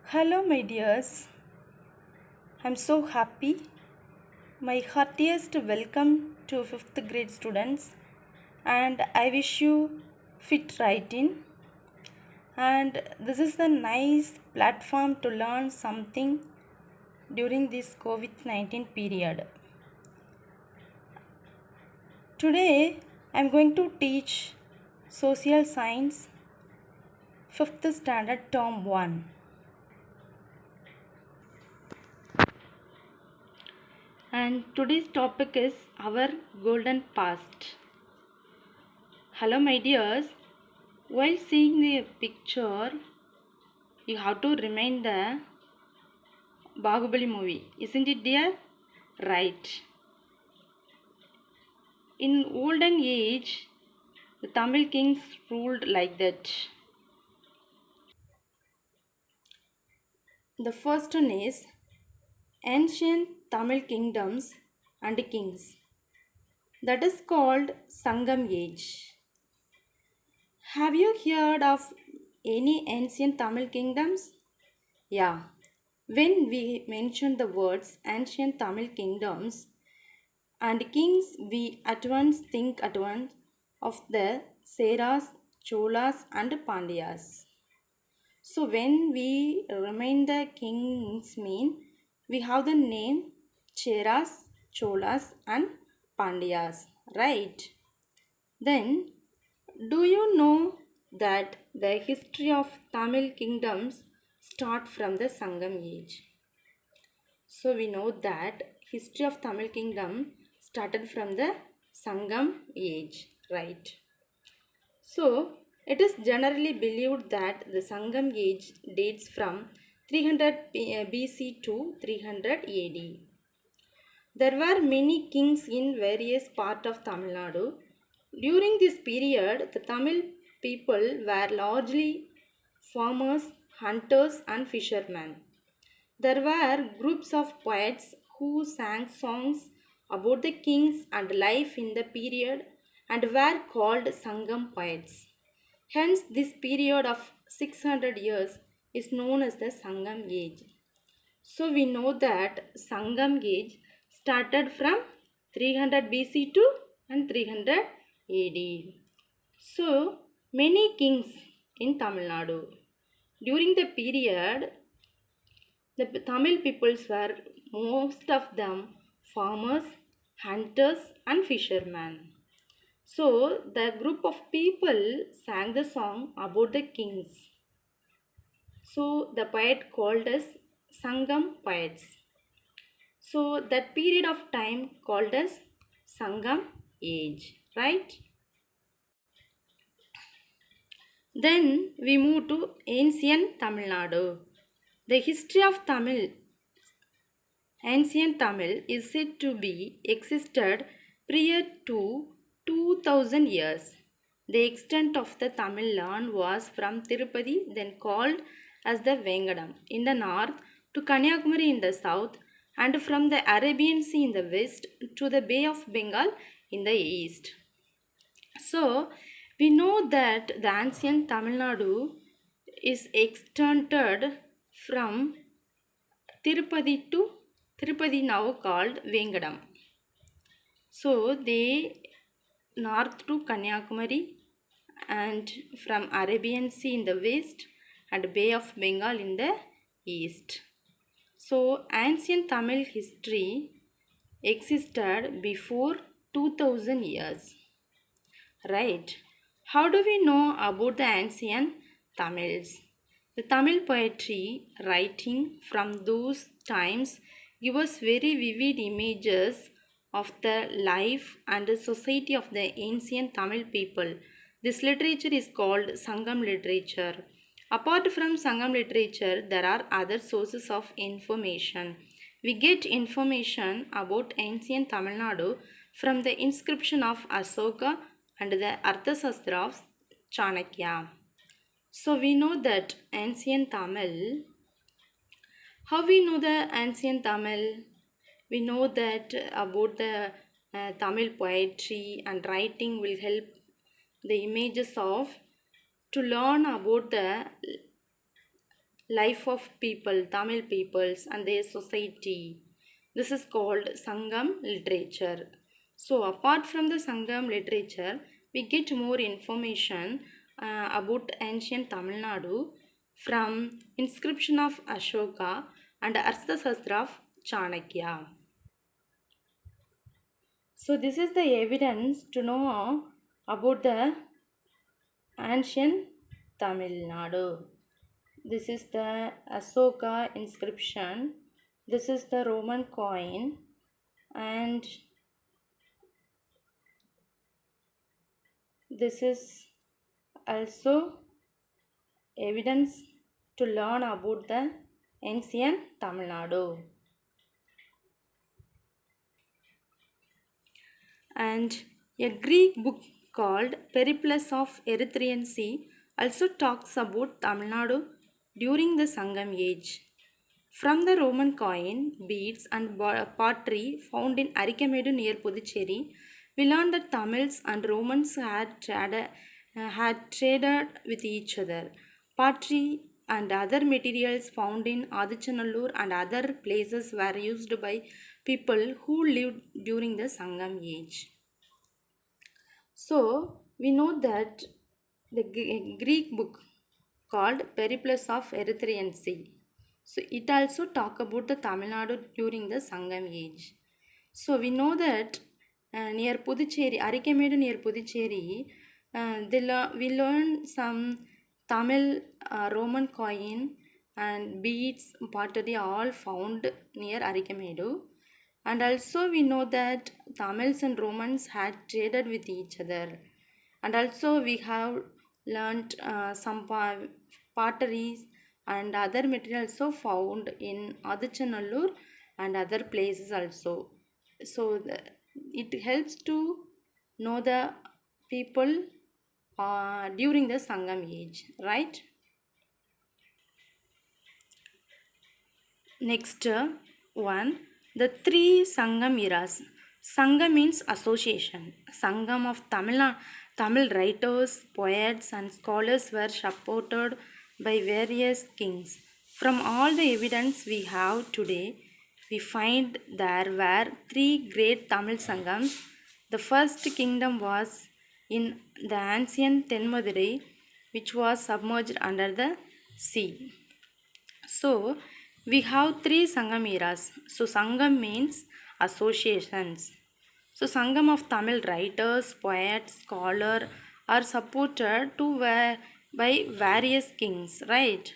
Hello, my dears. I'm so happy. My heartiest welcome to 5th grade students, and I wish you fit right in. And this is the nice platform to learn something during this COVID 19 period. Today, I'm going to teach Social Science 5th Standard Term 1. And today's topic is our golden past. Hello, my dears. While seeing the picture, you have to remind the Bahubali movie, isn't it, dear? Right. In olden age, the Tamil kings ruled like that. The first one is ancient Tamil kingdoms and kings. That is called Sangam age. Have you heard of any ancient Tamil kingdoms? Yeah. When we mention the words ancient Tamil kingdoms and kings, we at once think of the Seras, Cholas, and Pandyas. So when we remind the kings mean, we have the name Cheras, Cholas, and Pandyas, right? Then, do you know that the history of Tamil kingdoms start from the Sangam age? So we know that history of Tamil kingdom started from the Sangam age, right? So it is generally believed that the Sangam age dates from 300 BC to 300 AD. There were many kings in various parts of Tamil Nadu. During this period, the Tamil people were largely farmers, hunters, and fishermen. There were groups of poets who sang songs about the kings and life in the period and were called Sangam poets. Hence, this period of 600 years is known as the Sangam age. So, we know that Sangam age started from 300 BC to and 300 AD. So, many kings in Tamil Nadu. During the period, the Tamil peoples were most of them farmers, hunters, and fishermen. So the group of people sang the song about the kings. So the poet called us Sangam poets. So that period of time called as Sangam age, right? Then we move to ancient Tamil Nadu. The history of ancient Tamil is said to be existed prior to 2000 years. The extent of the Tamil land was from Tirupati, then called as the Vengadam, in the north to Kanyakumari in the south, and from the Arabian Sea in the west to the Bay of Bengal in the east. So, we know that the ancient Tamil Nadu is extended from Tirupati now called Vengadam. So they north to Kanyakumari and from Arabian Sea in the west and Bay of Bengal in the east. So ancient Tamil history existed before 2000 years. Right. How do we know about the ancient Tamils? The Tamil poetry writing from those times give us very vivid images of the life and the society of the ancient Tamil people. This literature is called Sangam literature. Apart from Sangam literature, there are other sources of information. We get information about ancient Tamil Nadu from the inscription of Asoka and the Arthasastra of Chanakya. So we know that ancient Tamil. How we know the ancient Tamil? We know that about the Tamil poetry and writing will help the images of to learn about the life of people, Tamil peoples and their society. This is called Sangam literature. So apart from the Sangam literature, we get more information about ancient Tamil Nadu from inscription of Ashoka and Arthashastra of Chanakya. So this is the evidence to know about the ancient Tamil Nadu. This is the Ashoka inscription. This is the Roman coin, and this is also evidence to learn about the ancient Tamil Nadu. And a Greek book called Periplus of Erythraean Sea also talks about Tamil Nadu during the Sangam age. From the Roman coin, beads and pottery found in Arikamedu near Puducherry, we learned that Tamils and Romans had traded with each other. Pottery and other materials found in Adichanallur and other places were used by people who lived during the Sangam age. So we know that the Greek book called Periplus of Erythraean Sea. So it also talk about the Tamil Nadu during the Sangam age. So we know that near Puducherry, Arikamedu near Puducherry, we learn some Tamil Roman coin and beads, pottery all found near Arikamedu. And also we know that Tamils and Romans had traded with each other. And also we have learnt some potteries and other materials also found in Adichanallur and other places also. So it helps to know the people during the Sangam age, right? Next one, the three Sangam eras. Sangam means association. Sangam of Tamil writers, poets and scholars were supported by various kings. From all the evidence we have today, we find there were three great Tamil Sangams. The first kingdom was in the ancient Tenmadurai, which was submerged under the sea. So we have three Sangam eras. So Sangam means associations. So Sangam of Tamil writers, poets, scholars are supported by various kings, right?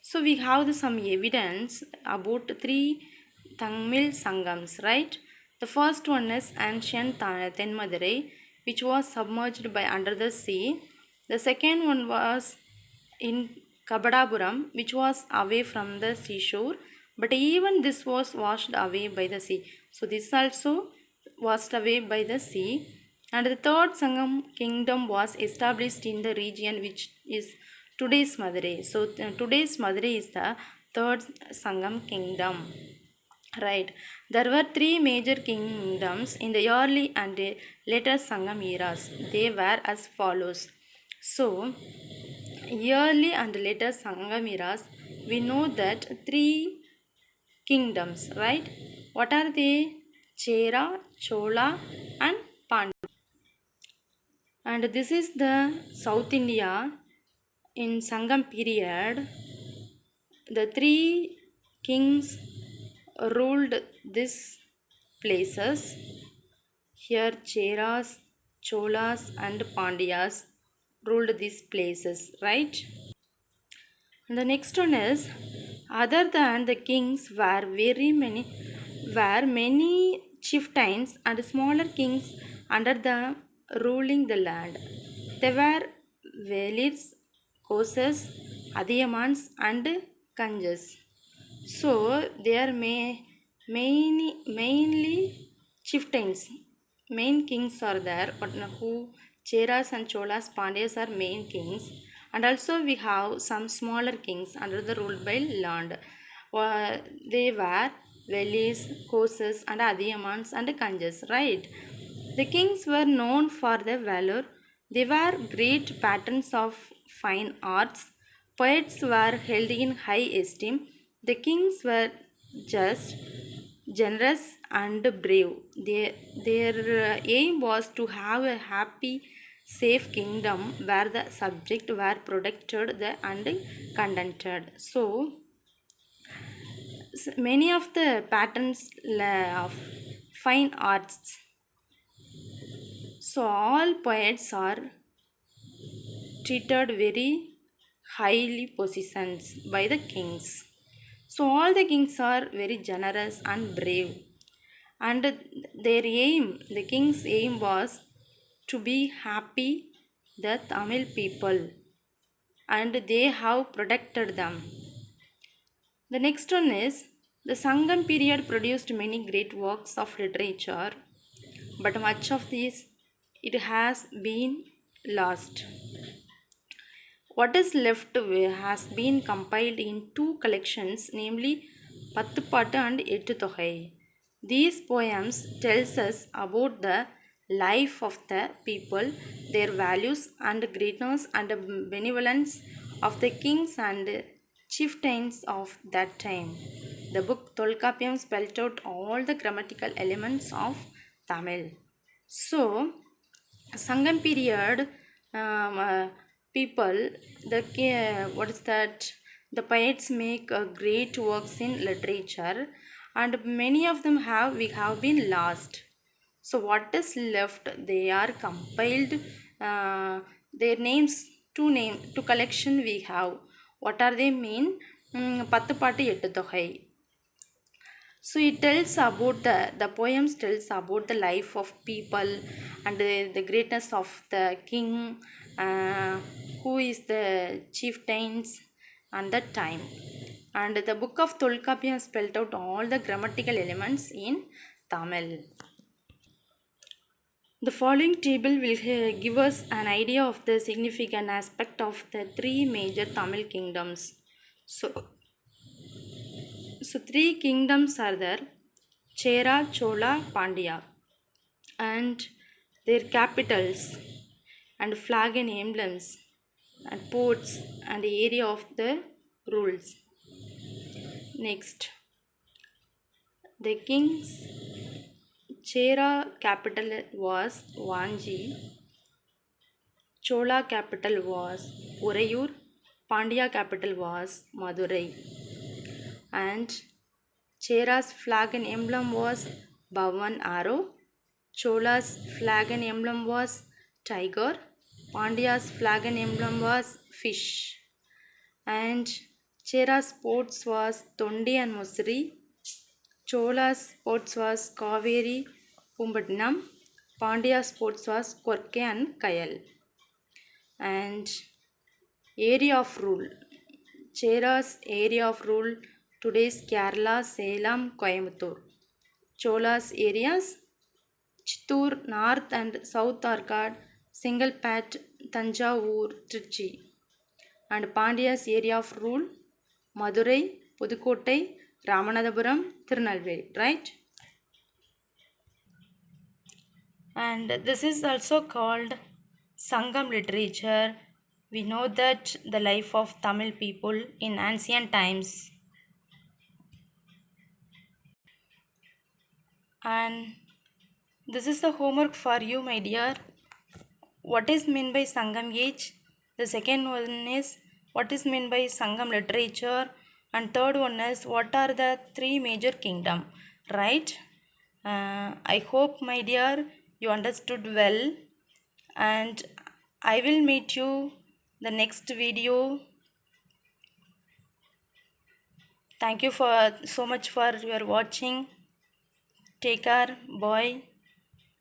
So we have some evidence about three Tamil Sangams, right? The first one is ancient Tenmadurai, which was submerged by under the sea. The second one was in Kabadapuram, which was away from the seashore, but even this was washed away by the sea. So this also washed away by the sea. And the third Sangam kingdom was established in the region which is today's Madurai. So today's Madurai is the third Sangam kingdom, right? There were three major kingdoms in the early and later Sangam eras. They were as follows. So early and later Sangam eras, we know that three kingdoms, right? What are they? Chera, Chola and Pandya. And this is the South India in Sangam period. The three kings ruled these places. Here Cheras, Cholas and Pandyas ruled these places, right? And the next one is, other than the kings were many chieftains and smaller kings under the ruling the land. They were Velids, Koses, Adiyamans and Kanjas. So they are mainly chieftains. Main kings are there, but who Cheras and Cholas, Pandyas are main kings. And also we have some smaller kings under the rule by land. They were Velis, Koses and Adiyamans and Kanjas, right? The kings were known for their valor. They were great patrons of fine arts, Poets were held in high esteem. The kings were just, generous, and brave. Their aim was to have a happy, safe kingdom where the subjects were protected and contented. So, many of the patterns of fine arts. So, all poets are treated very highly positions by the kings. So all the kings are very generous and brave. And their aim, the king's aim was to be happy the Tamil people, and they have protected them. The next one is the Sangam period produced many great works of literature, but much of this it has been lost. What is left has been compiled in two collections, namely Pattupaattu and Ettuthoggai. These poems tells us about the life of the people, their values and greatness and benevolence of the kings and chieftains of that time. The book Tolkappiyam spelled out all the grammatical elements of Tamil. So, Sangam period people, what is that? The poets make great works in literature, and many of them we have been lost. So what is left? They are compiled. Their names, two collection we have. What are they mean? பத்து பாட்டு எட்டு தொகை. So it tells about the poems tells about the life of people and the greatness of the king, who is the chieftains and the time. And the book of Tolkappiyam spelled out all the grammatical elements in Tamil. The following table will give us an idea of the significant aspect of the three major Tamil kingdoms. So three kingdoms are there: Chera, Chola, Pandya, and their capitals and flag and emblems and ports and the area of the rules. Next, the king's Chera capital was Vanji, Chola capital was Urayur, Pandya capital was Madurai, and Chera's flag and emblem was Bhavan arrow, Chola's flag and emblem was tiger, Pandya's flag and emblem was fish, and Chera's ports was Tondi and Musri, Chola's ports was Kaveri, Pumbadinam, Pandya's ports was Korke and Kayal. And area of rule. Chera's area of rule today's Kerala, Salem, Coimbatore. Chola's areas Chittoor, North and South Arcad, Singalpat, Tanjavur, Trichy. And Pandya's area of rule Madurai, Pudukottai, Ramanathapuram, Tirunelveli, right? And this is also called Sangam literature. We know that the life of Tamil people in ancient times. And this is the homework for you, my dear. What is meant by Sangam age? The second one is what is meant by Sangam literature? And third one is what are the three major kingdom, right? I hope, my dear, you understood well, and I will meet you the next video. Thank you for so much for your watching. Take care. Bye.